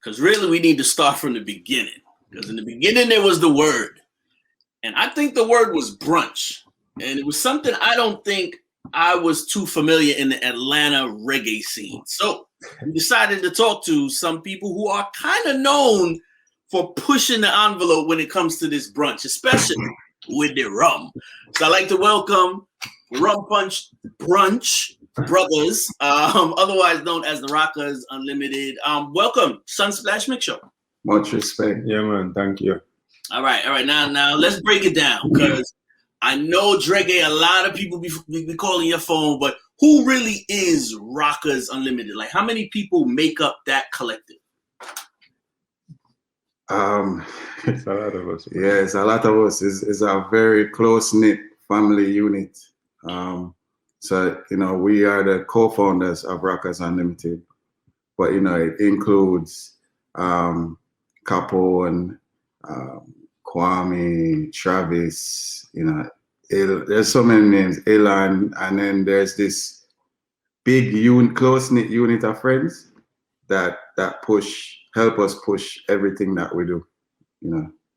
because really we need to start from the beginning. Because in the beginning there was the word. And I think the word was brunch. And it was something I don't think I was too familiar in the Atlanta reggae scene. So we decided to talk to some people who are kind of known for pushing the envelope when it comes to this brunch, especially with the rum. So I'd like to welcome Rum Punch Brunch brothers, otherwise known as the Rockers Unltd. Welcome, Sunsplash Mix Show. Much respect. Yeah, man. Thank you. All right. Now let's break it down, because I know Dreggae, a lot of people be calling your phone, but who really is Rockers Unltd? Like, how many people make up that collective? It's a lot of us. Yeah, it's a lot of us. It's a very close-knit family unit. So, we are the co-founders of Rockers Unltd. But, it includes Capo and Kwame, Travis, there's so many names, Elan, and then there's this big close-knit unit of friends that help us push everything that we do.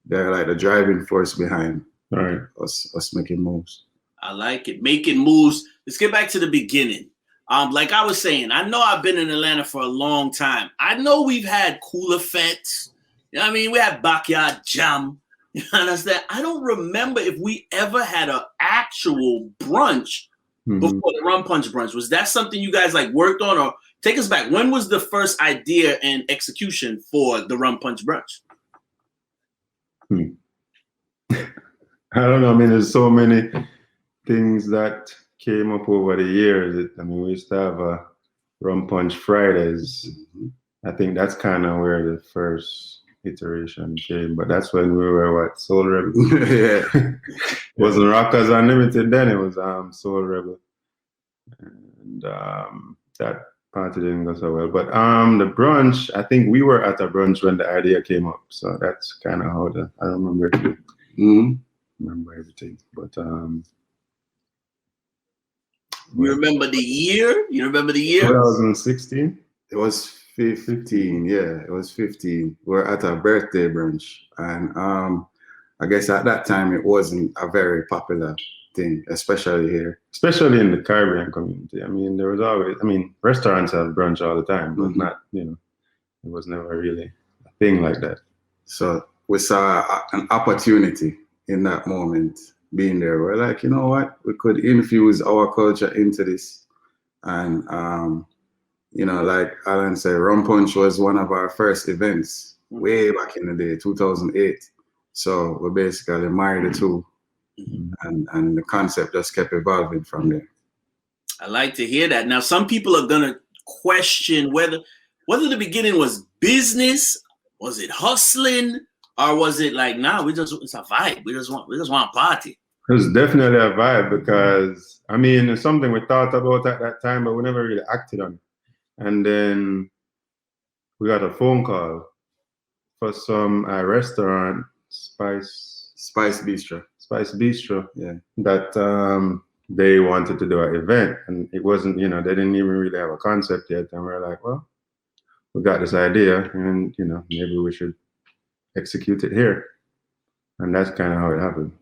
They're like the driving force behind us making moves. I like it, making moves. Let's get back to the beginning. Like I was saying, I know I've been in Atlanta for a long time. I know we've had cooler fets. You know what I mean? We had backyard jam. You understand? I don't remember if we ever had an actual brunch before the Rum Punch Brunch. Was that something you guys worked on, or take us back? When was the first idea and execution for the Rum Punch Brunch? I don't know. I mean, there's so many things that came up over the years. We used to have a Rum Punch Fridays. I think that's kind of where the first iteration came, but that's when we were Soul Rebel. Yeah. Wasn't Rockers Unltd then, it was Soul Rebel. And that party didn't go so well. But the brunch, I think we were at a brunch when the idea came up. So that's kind of how I remember it. Remember everything. But you remember the year? 2016? It was 15, yeah, it was 15. We're at a birthday brunch, and I guess at that time it wasn't a very popular thing, especially here. Especially in the Caribbean community. There was always, restaurants have brunch all the time, but not, it was never really a thing like that. So we saw an opportunity in that moment being there. We're like, you know what? We could infuse our culture into this. And, like Alan said, Rum Punch was one of our first events way back in the day, 2008. So we basically married the two, and the concept just kept evolving from there. I like to hear that. Now, some people are gonna question whether the beginning was business, was it hustling, or was it it's a vibe. We just want a party. It was definitely a vibe, because it's something we thought about at that time, but we never really acted on it. And then we got a phone call for some restaurant, Spice Bistro, yeah, that they wanted to do an event, and it wasn't, they didn't even really have a concept yet. And we're like, well, we got this idea, and maybe we should execute it here. And that's kind of how it happened.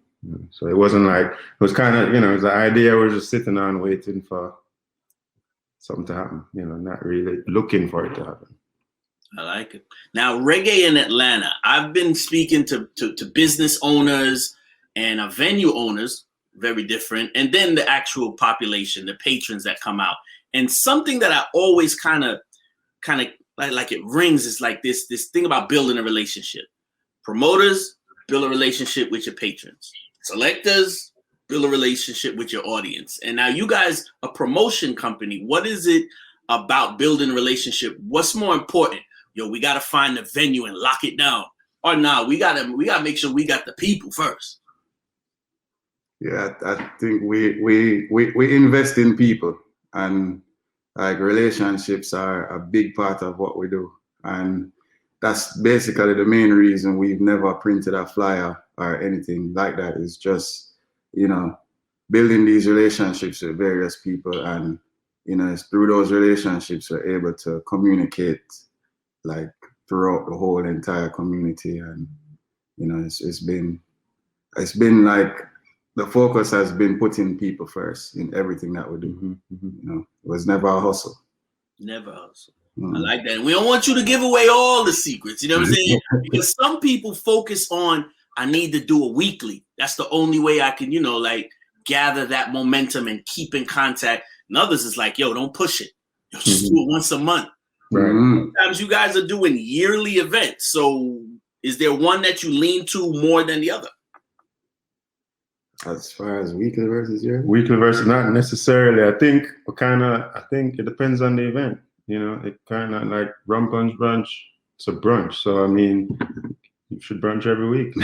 So it wasn't it was kind of, it was an idea we're just sitting on waiting for something to happen, not really looking for it to happen. I like it. Now, reggae in Atlanta, I've been speaking to business owners and venue owners, very different, and then the actual population, the patrons that come out. And something that I always kind of like it rings is this thing about building a relationship. Promoters build a relationship with your patrons. Selectors build a relationship with your audience. And now you guys, a promotion company, what is it about building a relationship? What's more important? We got to find the venue and lock it down. Or we got to make sure we got the people first. Yeah, I think we invest in people, and relationships are a big part of what we do. And that's basically the main reason we've never printed a flyer or anything like that. Is just, building these relationships with various people, and, it's through those relationships we're able to communicate to throughout the whole entire community, and you know, it's been like the focus has been putting people first in everything that we do. You know, it was never a hustle. Never a hustle. I like that. And we don't want you to give away all the secrets. You know what I'm saying? Because some people focus on, I need to do it weekly. That's the only way I can, you know, like gather that momentum and keep in contact. And others is like, yo, don't push it. Yo, just do it once a month. Right. Sometimes you guys are doing yearly events. So is there one that you lean to more than the other? As far as weekly versus yearly? Weekly versus not necessarily. I think it depends on the event. You know, it kind of like Rum Punch Brunch. It's a brunch. So, I mean, you should brunch every week.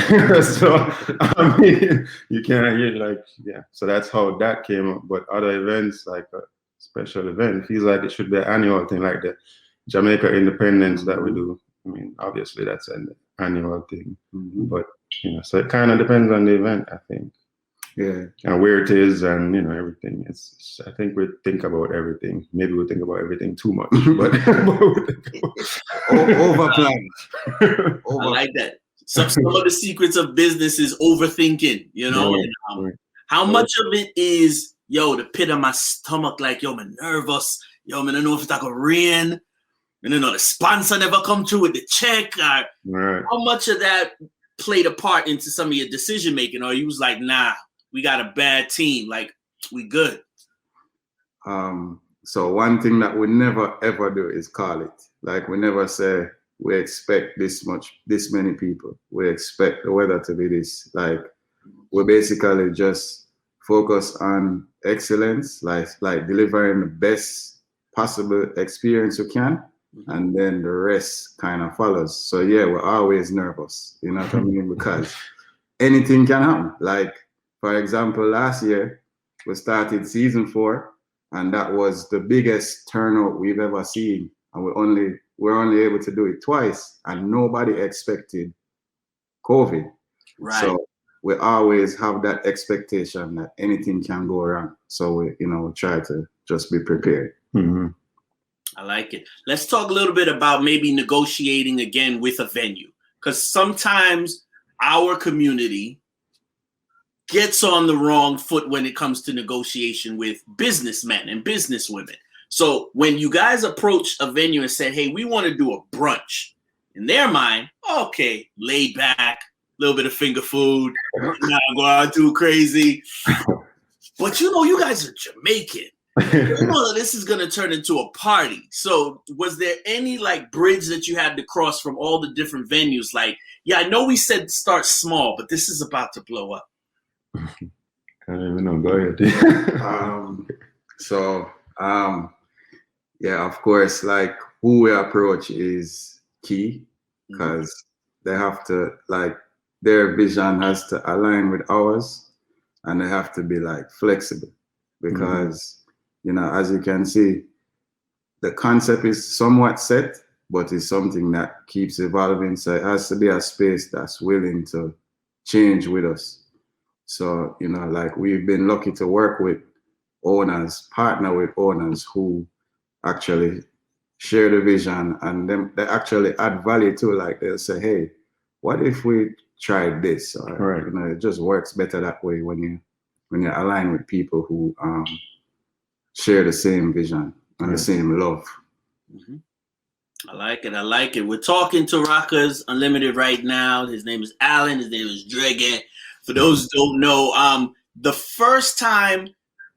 So, I mean, you can't get like, yeah. So that's how that came up. But other events, like a special event, feels like it should be an annual thing, like the Jamaica Independence that we do. I mean, obviously that's an annual thing. But, you know, so it kind of depends on the event, I think. Yeah. And where it is, and you know, everything. I think we think about everything. Maybe we think about everything too much, but over plan. I like that. Some of the secrets of business is overthinking, you know. Right. And, how much of it is, yo, the pit of my stomach, like, yo, I'm nervous. Yo, man, I don't know if it's like a rain. And you know, the sponsor never come through with the check. Right. How much of that played a part into some of your decision making, or you was like, nah, we got a bad team, like we good? So one thing that we never ever do is call it. Like we never say we expect this many people. We expect the weather to be this. Like we basically just focus on excellence, like delivering the best possible experience you can, and then the rest kind of follows. So yeah, we're always nervous, you know what I mean? Because anything can happen. Like, for example, last year, we started season 4, and that was the biggest turnout we've ever seen. And we're only able to do it twice, and nobody expected COVID. Right. So we always have that expectation that anything can go wrong. So we try to just be prepared. I like it. Let's talk a little bit about maybe negotiating again with a venue, because sometimes our community gets on the wrong foot when it comes to negotiation with businessmen and businesswomen. So when you guys approach a venue and said, hey, we want to do a brunch, in their mind, okay, laid back, a little bit of finger food, not go out too crazy. But you know, you guys are Jamaican. You know that this is going to turn into a party. So was there any like bridge that you had to cross from all the different venues? Like, yeah, I know we said start small, but this is about to blow up. I don't even know. Go ahead. Yeah, of course, like who we approach is key, because they have to, like, their vision has to align with ours, and they have to be like flexible, because you know, as you can see, the concept is somewhat set, but it's something that keeps evolving. So it has to be a space that's willing to change with us. So, you know, like we've been lucky to work with owners, partner with owners who actually share the vision, and they actually add value to it. Like they'll say, hey, what if we tried this? Or, you know, it just works better that way when you align with people who share the same vision and the same love. I like it. I like it. We're talking to Rockers Unlimited right now. His name is Allan. His name is Dreggae. For those who don't know, the first time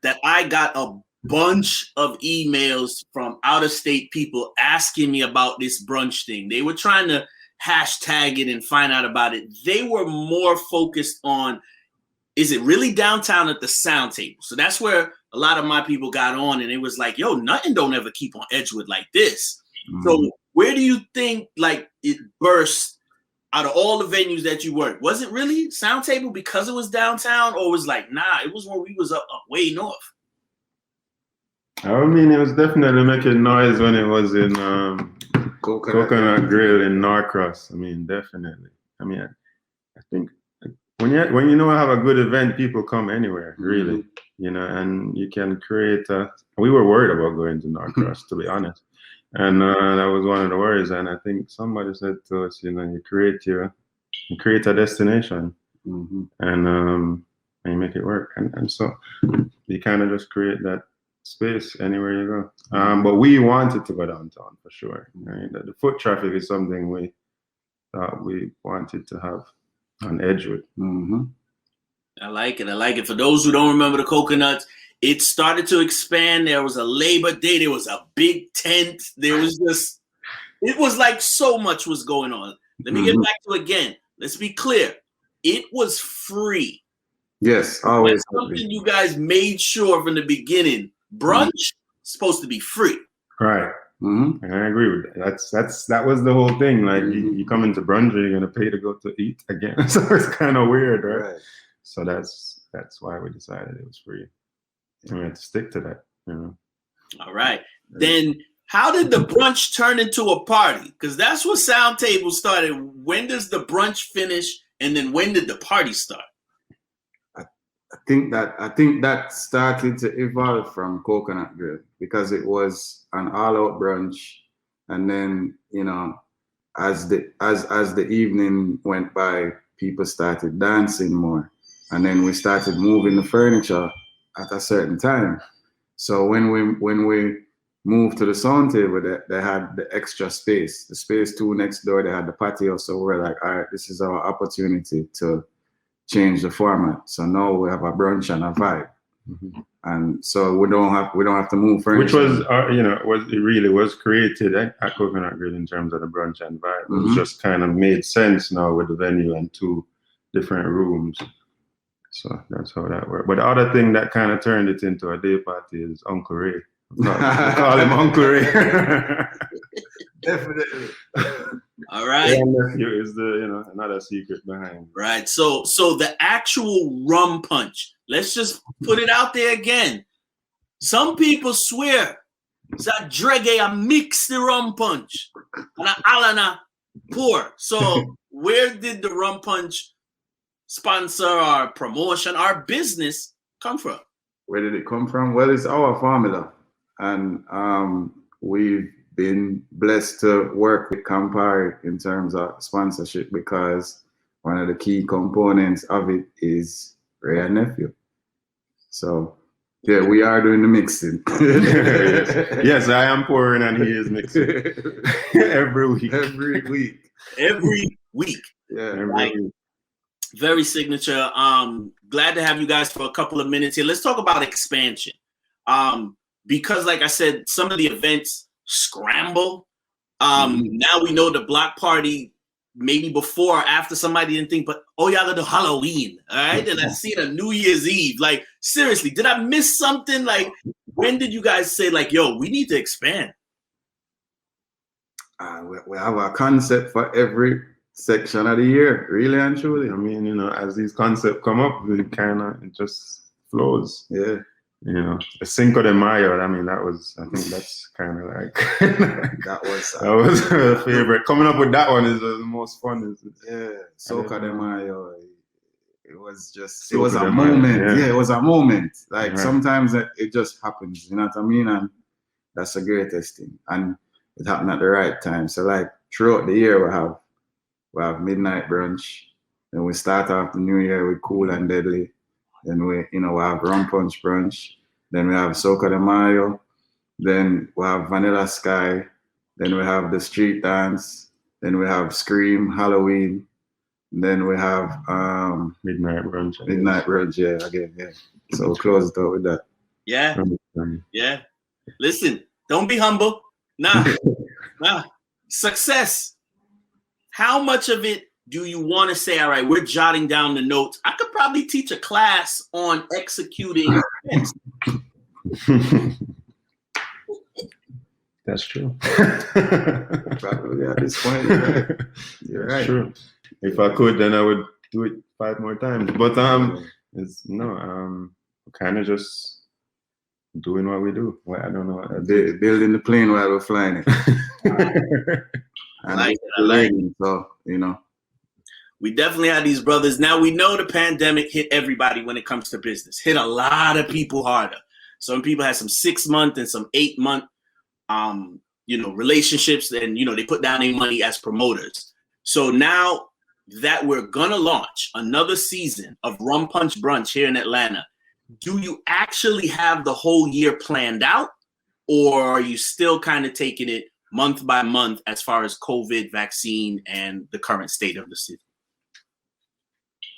that I got a bunch of emails from out-of-state people asking me about this brunch thing, they were trying to hashtag it and find out about it. They were more focused on, is it really downtown at the Sound Table? So that's where a lot of my people got on, and it was like, yo, nothing don't ever keep on Edgewood like this. So where do you think like it burst out of all the venues that you worked? Was it really Sound Table because it was downtown, or was like, nah, it was when we was up way north? I mean, it was definitely making noise when it was in Coconut Grill in Norcross. I mean, definitely. I mean, I think when you know I have a good event, people come anywhere, really. You know, and you can create we were worried about going to Norcross, to be honest. And that was one of the worries. And I think somebody said to us, you know, you create a destination, and you make it work. And so you kind of just create that space anywhere you go. But we wanted to go downtown for sure. Right? The foot traffic is something we thought we wanted to have on Edgewood. I like it. I like it. For those who don't remember the Coconuts, it started to expand. There was a Labor Day. There was a big tent. There was just, it was like so much was going on. Let me get back to it again. Let's be clear. It was free. Yes, always. That's something you guys made sure from the beginning. Brunch supposed to be free. Right. And I agree with that. That was the whole thing. Like you come into brunch, you're gonna pay to go to eat again. So it's kind of weird, right? So that's why we decided it was free. And we had to stick to that, you know. All right. Then how did the brunch turn into a party? Because that's what Sound Table started. When does the brunch finish? And then when did the party start? I think that started to evolve from Coconut Grill because it was an all-out brunch, and then, you know, as the evening went by, people started dancing more, and then we started moving the furniture at a certain time. So when we moved to the Sound Table, they had the extra space, the space 2 next door. They had the patio, so we're like, all right, this is our opportunity to change the format. So now we have a brunch and a vibe, and so we don't have to move furniture. Which was, it really was created at Coconut Grill in terms of the brunch and vibe. It was just kind of made sense now with the venue and 2 different rooms. So that's how that worked. But the other thing that kind of turned it into a day party is Uncle Ray. We call him Uncle Ray. Definitely. All right. Nephew is another secret behind. Right. So the actual rum punch. Let's just put it out there again. Some people swear that Dreggae mix the rum punch and Allan pour. So where did the rum punch sponsor, our promotion, our business come from? Where did it come from? Well, it's our formula, and we've been blessed to work with Campari in terms of sponsorship because one of the key components of it is Ray and Nephew. So yeah, we are doing the mixing. Yes, I am pouring and he is mixing every week. Every week. Yeah. Right. Very signature. Glad to have you guys for a couple of minutes here. Let's talk about expansion. Because like I said, some of the events scramble. Now we know the block party maybe before or after, somebody didn't think, but y'all gonna do Halloween, all right? And I see the New Year's Eve. Like, seriously, did I miss something? Like, when did you guys say, like, yo, we need to expand? We have a concept for every section of the year, really and truly. I mean, as these concepts come up, it just flows. Yeah. The Cinco de Mayo, I think that's kind of like that was a favorite. Coming up with that one is the most fun. Soca de Mayo. It was a moment. Yeah, it was a moment. Like sometimes it just happens, you know what I mean? And that's the greatest thing. And it happened at the right time. So like throughout the year we have midnight brunch. Then we start off the new year with Cool and Deadly. Then we have Rum Punch Brunch. Then we have Soca de Mayo. Then we have Vanilla Sky. Then we have the Street Dance. Then we have Scream, Halloween. Then we have Midnight Brunch. Midnight Brunch, yeah, again, yeah. So we'll close it out with that. Yeah. Yeah. Listen, don't be humble. Nah. Success. How much of it do you want to say, all right, we're jotting down the notes? I could probably teach a class on executing events. That's true. Probably at this point, right? You're right. True. If I could, then I would do it 5 more times. But kind of just doing what we do. Well, I don't know. Building the plane while we're flying it. And I like it. So, we definitely had these brothers. Now we know the pandemic hit everybody when it comes to business. Hit a lot of people harder. Some people had some 6-month and some 8-month, relationships, and they put down their money as promoters. So now that we're gonna launch another season of Rum Punch Brunch here in Atlanta, do you actually have the whole year planned out, or are you still kind of taking it month by month as far as COVID vaccine and the current state of the city?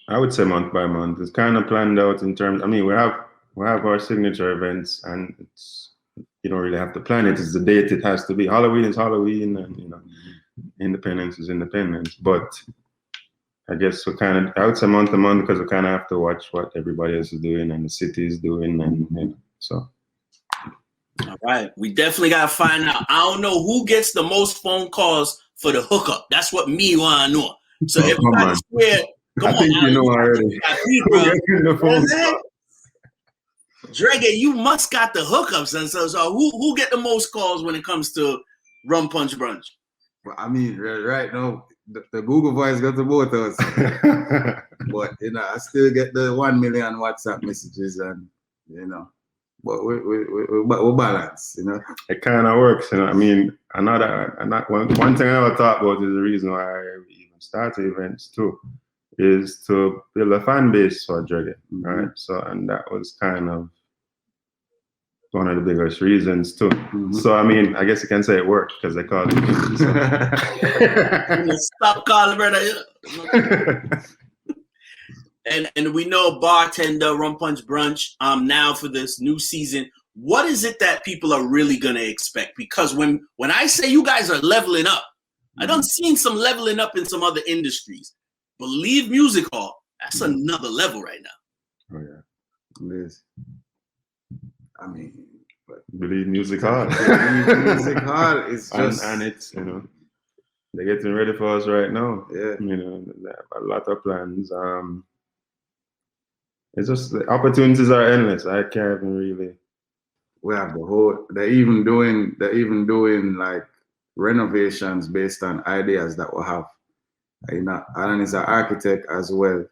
I would say month by month. It's kind of planned out in terms. I mean, we have our signature events, and you don't really have to plan it. It's the date it has to be. Halloween is Halloween, and Independence is Independence. But I guess I would say month to month, because we kind of have to watch what everybody else is doing and the city is doing, and so. All right, we definitely gotta find out. I don't know who gets the most phone calls for the hookup. That's what me wanna know. So everybody swear. I think you know already. Dreggae, you must got the hookups, and so who get the most calls when it comes to Rum Punch Brunch? Well, I mean, right now the Google Voice got the both of us, but I still get the 1 million WhatsApp messages, and but we balance, It kind of works, I mean, one thing I never thought about is the reason why I even started events too, is to build a fan base for Dreggae, right? So, and that was kind of one of the biggest reasons too. So, I mean, I guess you can say it worked because they called it. Stop calling, brother. And we know bartender Rum Punch Brunch. Now for this new season, what is it that people are really gonna expect? Because when I say you guys are leveling up, I done seen some leveling up in some other industries. Believe Music Hall, that's another level right now. Oh yeah, it is. I mean, Believe Music Hall. Music Hall is just, and it's they're getting ready for us right now. Yeah, they have a lot of plans. It's just the opportunities are endless. I can't even really. We have the whole. They're even doing like renovations based on ideas that we have. Allan is an architect as well,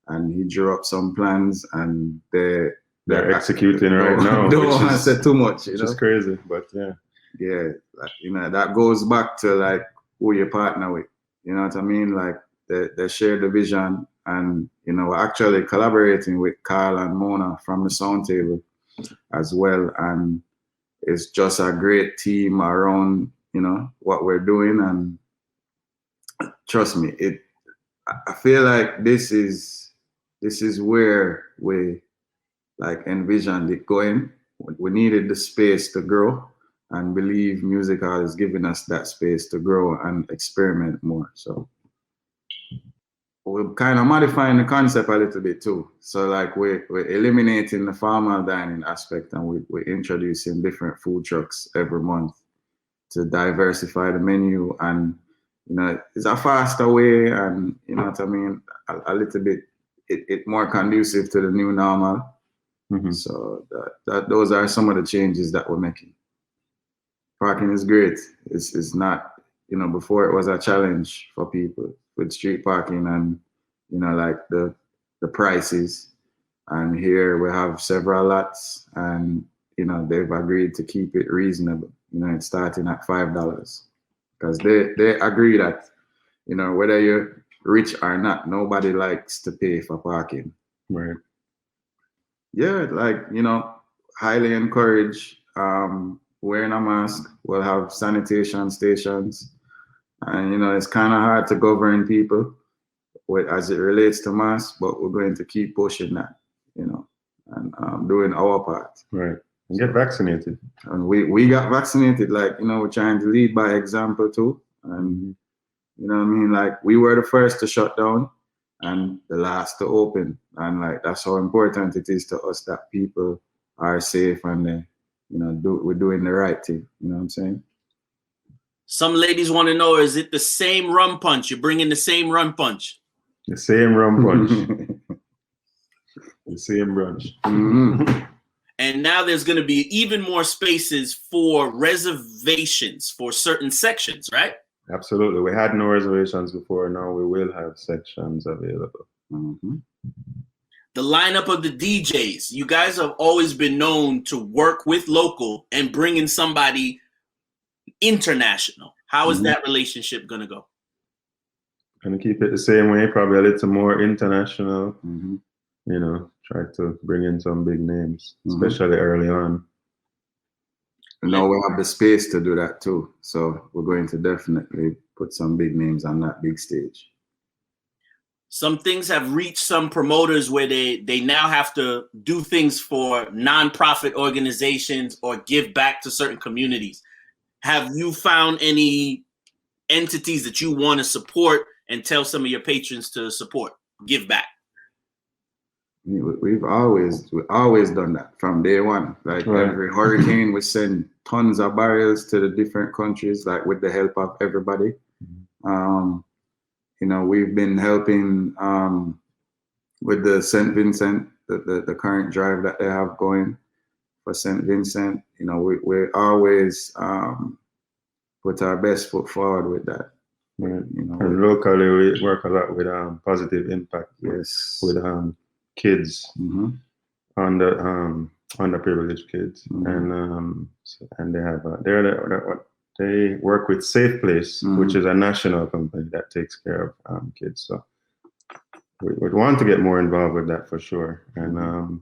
and he drew up some plans, and they're executing right now. Don't want to say too much, Which is crazy, but yeah. Yeah, that goes back to like who you partner with. You know what I mean? Like they share the vision, and we're actually collaborating with Carl and Mona from the Sound Table as well, and it's just a great team around what we're doing, and trust me, I feel like this is where we like envisioned it going. We needed the space to grow, and Believe Music Hall is giving us that space to grow and experiment more. So we're kind of modifying the concept a little bit too. So like we're eliminating the formal dining aspect, and we're introducing different food trucks every month to diversify the menu, and it's a faster way, and what I mean, a little bit it more conducive to the new normal. So those are some of the changes that we're making. Parking is great. It's not, before it was a challenge for people with street parking and like the prices. And here we have several lots, and they've agreed to keep it reasonable. It's starting at $5. Because they agree that, whether you're rich or not, nobody likes to pay for parking. Right. Yeah, like, highly encourage wearing a mask. We'll have sanitation stations. And, it's kind of hard to govern people as it relates to masks, but we're going to keep pushing that, and doing our part. Right. And get vaccinated. And we got vaccinated, like, we're trying to lead by example too. And, what I mean? Like, we were the first to shut down and the last to open. And like, that's how important it is to us that people are safe and we're doing the right thing. You know what I'm saying? Some ladies want to know, is it the same rum punch? You're bringing the same rum punch? The same rum punch. The same brunch. And now there's going to be even more spaces for reservations for certain sections, right? Absolutely. We had no reservations before. Now we will have sections available. The lineup of the DJs. You guys have always been known to work with local and bring in somebody international. How is that relationship going to go? Gonna keep it the same way, probably a little more international. Mm-hmm. You know, try to bring in some big names, especially early on. And now we have the space to do that too. So we're going to definitely put some big names on that big stage. Some things have reached some promoters where they now have to do things for nonprofit organizations or give back to certain communities. Have you found any entities that you want to support and tell some of your patrons to support, give back? We've always done that from day one. Like every hurricane, we send tons of barrels to the different countries, like with the help of everybody. You know, we've been helping with the St. Vincent, the current drive that they have going for St. Vincent. You know, we always put our best foot forward with that. You know, and locally we work a lot with positive impact. Yes. With kids, underprivileged kids, and they have they work with Safe Place, which is a national company that takes care of kids. So we would want to get more involved with that for sure. And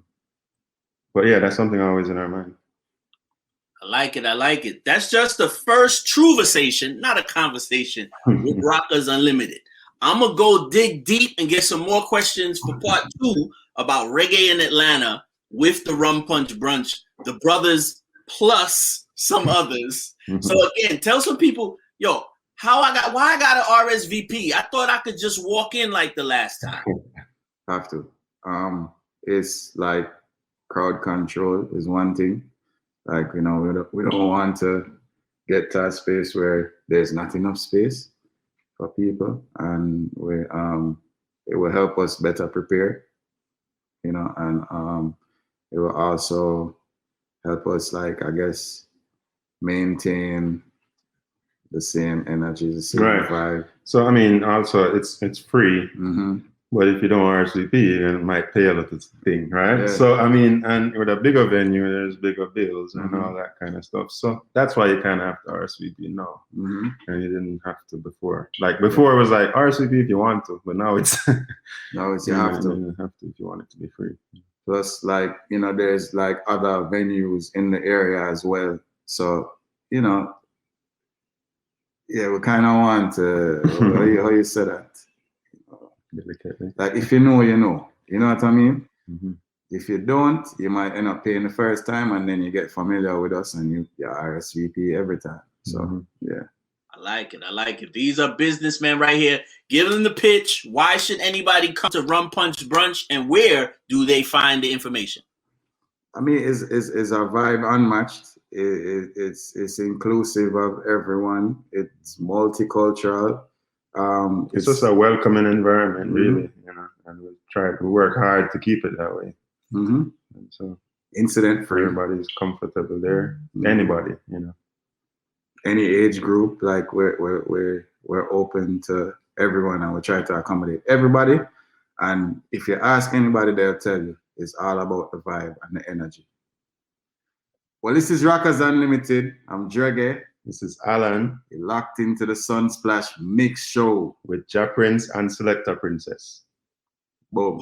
but yeah, that's something always in our mind. I like it. I like it. That's just the first truversation, not a conversation with Rockers Unlimited. I'm going to go dig deep and get some more questions for part 2 about reggae in Atlanta with the Rum Punch Brunch, the brothers plus some others. So again, tell some people, yo, why I got an RSVP? I thought I could just walk in like the last time. Have to. It's like crowd control is one thing. Like, you know, we don't want to get to a space where there's not enough space for people, and it will help us better prepare, you know, and it will also help us, like, I guess, maintain the same energy, the same vibe. So I mean, also it's free. But if you don't RSVP, it might pay a little thing, right? Yeah. So, I mean, and with a bigger venue, there's bigger bills and all that kind of stuff. So that's why you kind of have to RSVP now. And you didn't have to before. Like before, it was like RSVP if you want to, but now it's now it's you have to. You have to if you want it to be free. Plus, like, you know, there's like other venues in the area as well. So, you know, yeah, we kind of want to. how you say that? Like, if you know, you know. You know what I mean? If you don't, you might end up paying the first time, and then you get familiar with us and you RSVP every time. So yeah. I like it. I like it. These are businessmen right here. Give them the pitch. Why should anybody come to Rum Punch Brunch, and where do they find the information? I mean, it's a vibe unmatched. It's inclusive of everyone. It's multicultural. It's just a welcoming environment, really, you know, and we work hard to keep it that way. And so incident free. Everybody's comfortable there. Anybody, you know, any age group, like we're open to everyone, and we try to accommodate everybody. And if you ask anybody, they'll tell you it's all about the vibe and the energy. Well, this is Rockers Unlimited. I'm Dreggae. This is Allan. You're locked into the Sunsplash Mix Show with Jah Prince and Selector Princess. Boom.